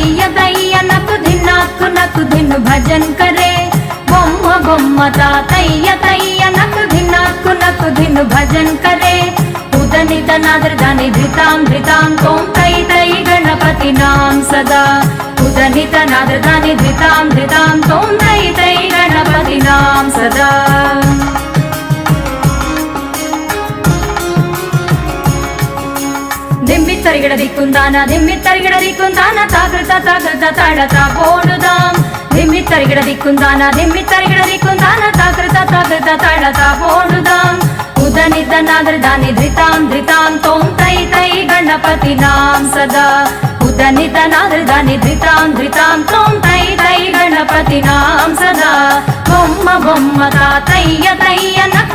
तैय तैय नक धिन भजन करे। बोम्म बोम्म ता तैय तैय नक धिन भजन करे। उदनित नादर दानि धृतां धृतां तों तै तै गणपति नाम सदा। उदनित नादर दानि धृतां धृतां तों तै तै गणपति नाम सदा। दिम्मित्तरिगिड दिक्कुंदान ताकृत ताडता पोडुदां। दिम्मित्तरिगिड दिक्कुंदान ताकृत ताडता पोडुदां। उदनित नादर दानि धृतां धृतां तों तै तै गणपति नाम सदा। उदनित नादर दानि धृतां धृतां तों तै तै गणपति नाम सदा। बोम्म बोम्म ता तैय तैय नक